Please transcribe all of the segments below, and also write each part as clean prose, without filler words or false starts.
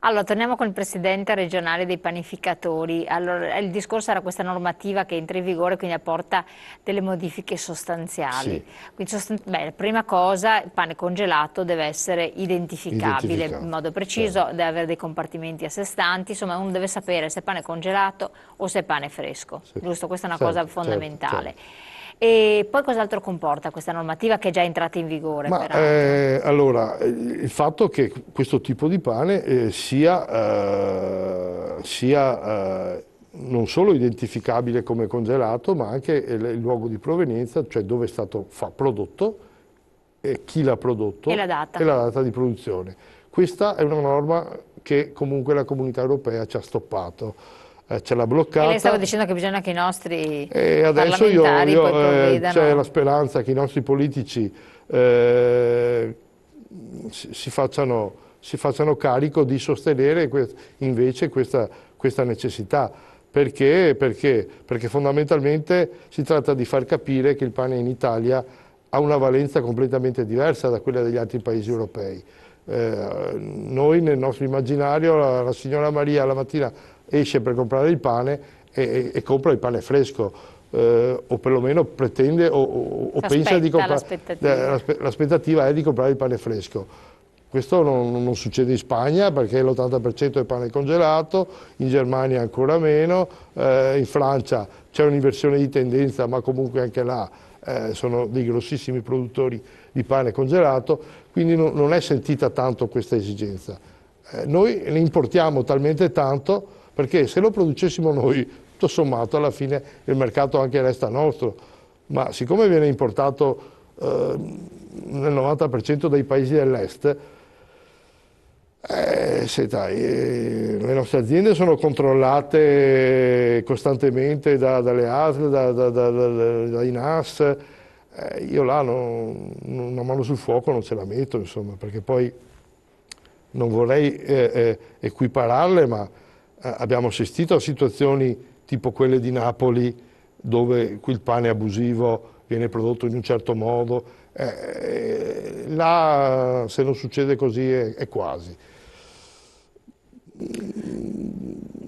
Allora, torniamo con il presidente regionale dei panificatori. Allora, il discorso era questa normativa che entra in vigore, quindi apporta delle modifiche sostanziali. Sì, Quindi, la prima cosa, il pane congelato deve essere identificabile in identificato, modo preciso, certo. deve avere dei compartimenti a sé stanti, insomma uno deve sapere se è pane congelato o se è pane fresco, Sì, giusto? Questa è una cosa certo, certo, fondamentale. certo. E poi cos'altro comporta questa normativa che è già entrata in vigore, Ma peraltro? allora, il fatto che questo tipo di pane sia non solo identificabile come congelato, ma anche il luogo di provenienza, cioè dove è stato prodotto, chi l'ha E prodotto la e data? la data di produzione. Questa è una norma che comunque la Comunità Europea ci ha stoppato, ce l'ha E lei stava bloccata. dicendo che bisogna che i nostri E adesso parlamentari poi c'è la provvedano. speranza che i nostri politici eh, si facciano carico di sostenere invece questa necessità. Perché? Perché fondamentalmente si tratta di far capire che il pane in Italia ha una valenza completamente diversa da quella degli altri paesi europei. Noi nel nostro immaginario la signora Maria la mattina esce per comprare il pane e compra il pane fresco, o perlomeno pretende o Si pensa di aspetta comprare, l'aspettativa. l'aspettativa è di comprare il pane fresco. Questo non succede in Spagna perché l'80% è pane congelato, in Germania ancora meno, in Francia c'è un'inversione di tendenza, ma comunque anche là sono dei grossissimi produttori di pane congelato, quindi non è sentita tanto questa esigenza. Noi ne importiamo talmente tanto perché se lo producessimo noi, tutto sommato alla fine il mercato anche resta nostro, ma siccome viene importato nel 90% dei paesi dell'est, le nostre aziende sono controllate costantemente dalle ASL, dai NAS, io là una mano sul fuoco non ce la metto, insomma, perché poi non vorrei equipararle, ma abbiamo assistito a situazioni tipo quelle di Napoli, dove qui il pane abusivo viene prodotto in un certo modo, là se non succede così è quasi.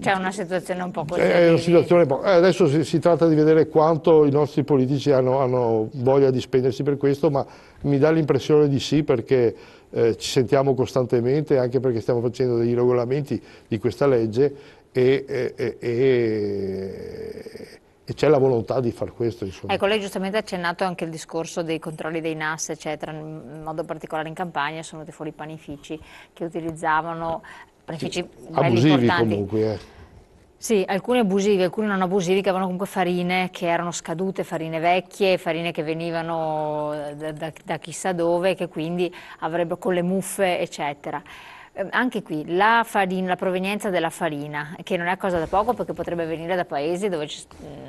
C'è una situazione un po' così, È una quindi situazione, adesso si tratta di vedere quanto i nostri politici hanno voglia di spendersi per questo, ma mi dà l'impressione di sì perché ci sentiamo costantemente, anche perché stiamo facendo dei regolamenti di questa legge e c'è la volontà di far questo, insomma. ecco, lei giustamente ha accennato anche il discorso dei controlli dei NAS, eccetera, in modo particolare in campagna sono venuti fuori i panifici che utilizzavano Sì, panifici belli abusivi importanti. comunque. Sì, alcuni abusivi, alcuni non abusivi, che avevano comunque farine che erano scadute, farine vecchie, farine che venivano da chissà dove, che quindi avrebbero con le muffe, eccetera. Anche qui la farina, la provenienza della farina, che non è cosa da poco perché potrebbe venire da paesi dove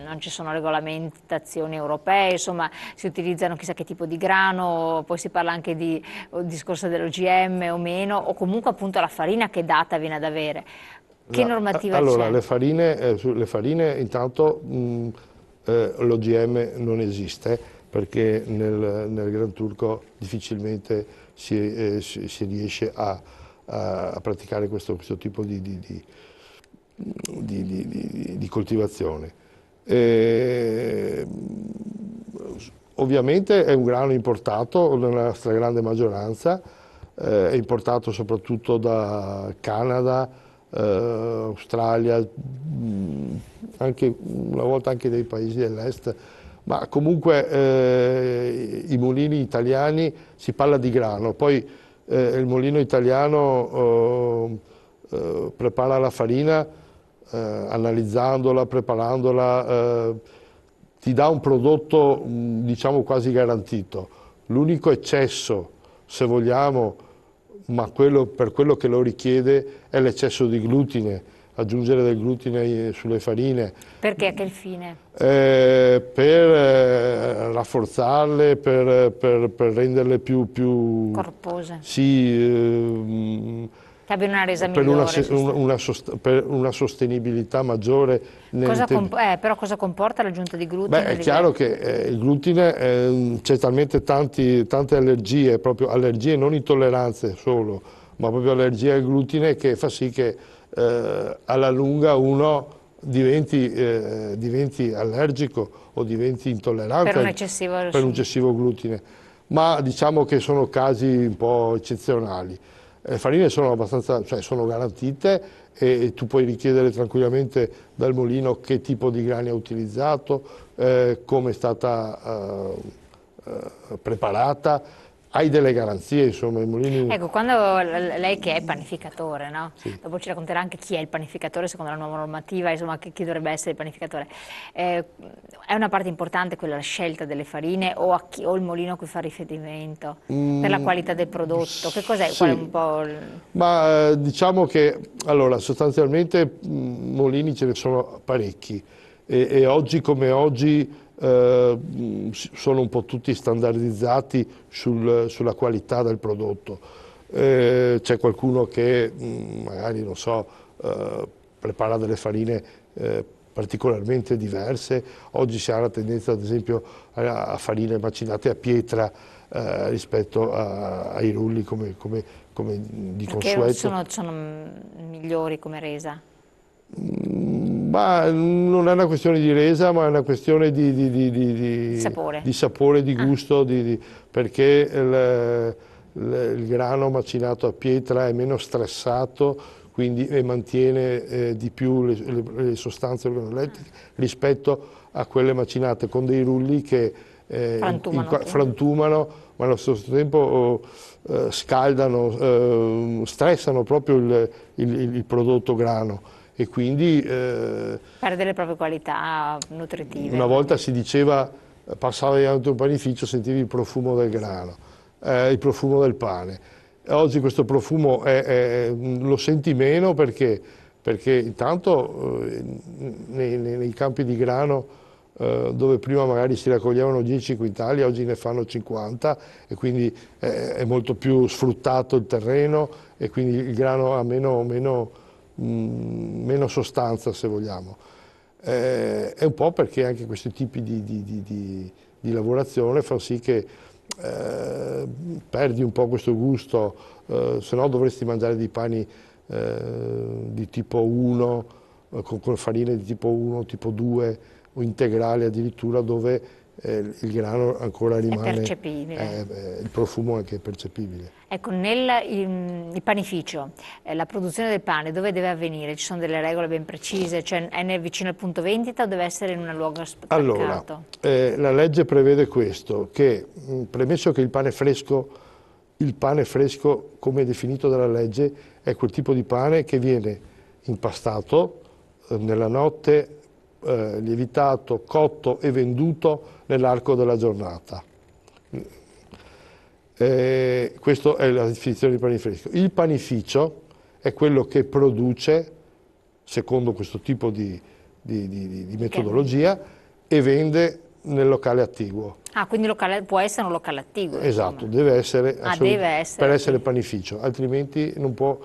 non ci sono regolamentazioni europee, insomma si utilizzano chissà che tipo di grano, poi si parla anche di discorso dell'OGM o meno, o comunque appunto la farina che data viene ad avere. Che normativa Allora, c'è? le farine intanto l'OGM non esiste perché nel Gran Turco difficilmente si riesce a praticare questo tipo di coltivazione. Eh, Ovviamente è un grano importato nella stragrande maggioranza, è importato soprattutto da Canada, Australia, anche una volta anche dei paesi dell'est, ma comunque i mulini italiani, si parla di grano, poi il mulino italiano prepara la farina analizzandola, preparandola, ti dà un prodotto diciamo quasi garantito. L'unico eccesso, se vogliamo, ma per quello che lo richiede, è l'eccesso di glutine, aggiungere del glutine sulle farine, Perché? A che fine? per rafforzarle, per renderle più Corpose. sì, Che abbiano una resa per migliore. per una sostenibilità maggiore nei tempi. Però cosa comporta l'aggiunta di Beh, glutine? è chiaro che il glutine, c'è talmente tante allergie, proprio allergie, non intolleranze solo, ma proprio allergia al glutine, che fa sì che alla lunga uno diventi allergico o diventi intollerante per un eccessivo glutine. Ma diciamo che sono casi un po' eccezionali. Le farine sono abbastanza, cioè sono garantite, e tu puoi richiedere tranquillamente dal mulino che tipo di grani ha utilizzato, come è stata preparata. Hai delle garanzie, insomma, i mulini... Ecco, quando lei che è panificatore, no? Sì. Dopo ci racconterà anche chi è il panificatore secondo la nuova normativa, insomma, chi dovrebbe essere il panificatore. È una parte importante quella la scelta delle farine o il mulino a cui fa riferimento per la qualità del prodotto? Che cos'è? Qual è Sì, un po' ma diciamo che allora, sostanzialmente mulini ce ne sono parecchi e oggi come oggi sono un po' tutti standardizzati sulla qualità del prodotto. C'è qualcuno che magari, non so, prepara delle farine particolarmente diverse. Oggi si ha la tendenza, ad esempio, a farine macinate a pietra rispetto ai rulli come di consueto. Sono migliori come resa? Ma non è una questione di resa, ma è una questione Sapore. di sapore, di gusto, perché il grano macinato a pietra è meno stressato, quindi e mantiene di più le sostanze organolettiche rispetto a quelle macinate con dei rulli che frantumano, ma allo stesso tempo scaldano, stressano proprio il prodotto grano. E quindi Perde le proprie qualità nutritive. una volta si diceva, passavi davanti a un panificio, sentivi il profumo del grano, il profumo del pane. Oggi questo profumo lo senti meno perché intanto nei campi di grano dove prima magari si raccoglievano 10 quintali, oggi ne fanno 50, e quindi è molto più sfruttato il terreno, e quindi il grano ha meno sostanza, se vogliamo. È un po' perché anche questi tipi di lavorazione fa sì che perdi un po' questo gusto, se no dovresti mangiare dei pani di tipo 1, con farine di tipo 1, tipo 2 o integrali addirittura, dove il grano ancora rimane, è percepibile. Il profumo anche è percepibile. Ecco, il panificio, la produzione del pane dove deve avvenire? Ci sono delle regole ben precise? Cioè è vicino al punto vendita o deve essere in un luogo staccato? Allora, la legge prevede questo, che premesso che il pane fresco, come definito dalla legge, è quel tipo di pane che viene impastato nella notte, lievitato, cotto e venduto nell'arco della giornata. Questa è la definizione di pane fresco. Il panificio è quello che produce, secondo questo tipo di metodologia, e vende nel locale attiguo. Ah, quindi può essere un locale attiguo. Esatto, insomma. deve essere, per essere sì. panificio, altrimenti non può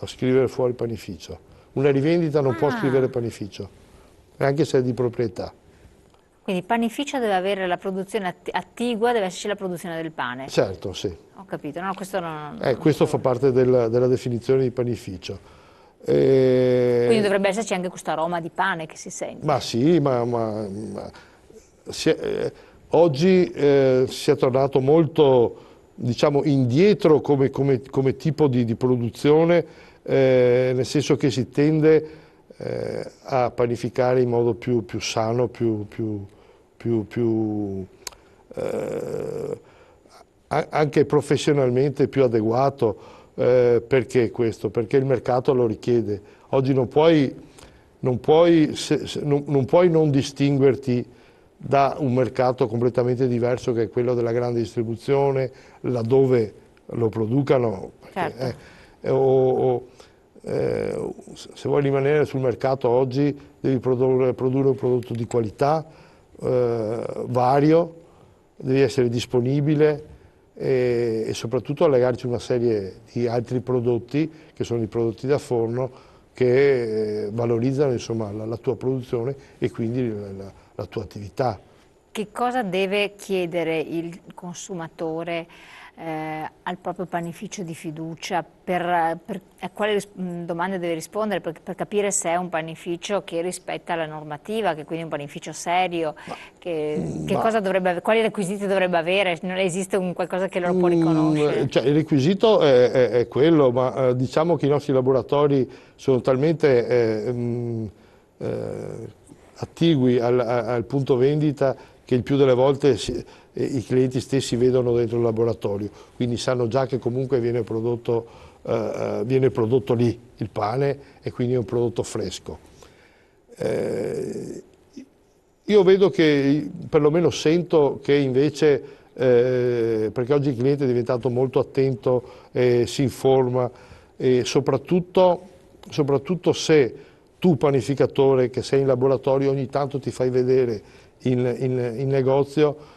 scrivere fuori panificio. Una rivendita non può scrivere panificio, anche se è di proprietà. Quindi il panificio deve avere la produzione attigua, deve esserci la produzione del pane. Certo, sì. Ho capito, no, questo non questo fa parte della definizione di panificio. Quindi dovrebbe esserci anche questo aroma di pane che si sente. Ma sì, oggi si è tornato molto, diciamo, indietro come tipo di produzione, nel senso che si tende a panificare in modo più sano, anche professionalmente più adeguato. Perché questo? Perché il mercato lo richiede. Oggi non puoi non distinguerti da un mercato completamente diverso, che è quello della grande distribuzione, laddove lo producano. Perché, certo. Se vuoi rimanere sul mercato oggi devi produrre un prodotto di qualità, vario, devi essere disponibile, e soprattutto allegarci una serie di altri prodotti, che sono i prodotti da forno, che valorizzano, insomma, la tua produzione e quindi la tua attività. Che cosa deve chiedere il consumatore al proprio panificio di fiducia, a quale domande deve rispondere per capire se è un panificio che rispetta la normativa, che quindi è un panificio serio, quali requisiti dovrebbe avere? Non esiste qualcosa che lo può riconoscere? Cioè, il requisito è quello, ma diciamo che i nostri laboratori sono talmente attigui al punto vendita che il più delle volte i clienti stessi vedono dentro il laboratorio, quindi sanno già che comunque viene prodotto lì il pane e quindi è un prodotto fresco. Io vedo che, perlomeno sento che invece, perché oggi il cliente è diventato molto attento, si informa e soprattutto se tu panificatore che sei in laboratorio ogni tanto ti fai vedere in negozio,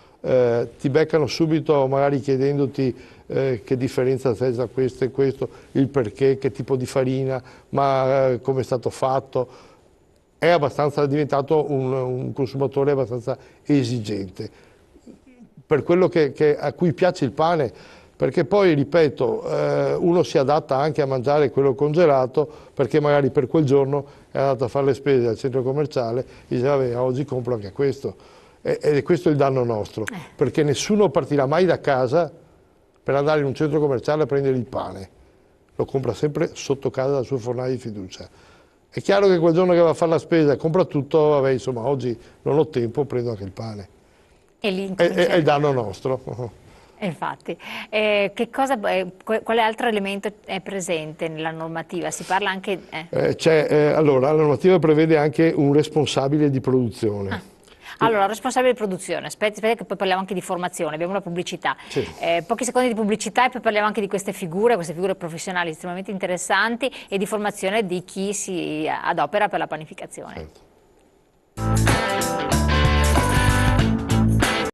ti beccano subito magari chiedendoti che differenza c'è tra questo e questo, il perché, che tipo di farina, ma come è stato fatto. È diventato un consumatore abbastanza esigente per quello a cui piace il pane, perché poi, ripeto, uno si adatta anche a mangiare quello congelato perché magari per quel giorno è andato a fare le spese al centro commerciale e dice vabbè, oggi compro anche questo. Ed è questo il danno nostro, perché nessuno partirà mai da casa per andare in un centro commerciale a prendere il pane, lo compra sempre sotto casa dal suo fornaio di fiducia. È chiaro che quel giorno che va a fare la spesa e compra tutto, vabbè, insomma, oggi non ho tempo, prendo anche il pane. E lì è il danno nostro. Infatti, quale altro elemento è presente nella normativa? Si parla anche... Allora, la normativa prevede anche un responsabile di produzione. Allora, responsabile di produzione, aspetta che poi parliamo anche di formazione, abbiamo una pubblicità. Sì. Pochi secondi di pubblicità e poi parliamo anche di queste figure professionali estremamente interessanti e di formazione di chi si adopera per la panificazione. Certo.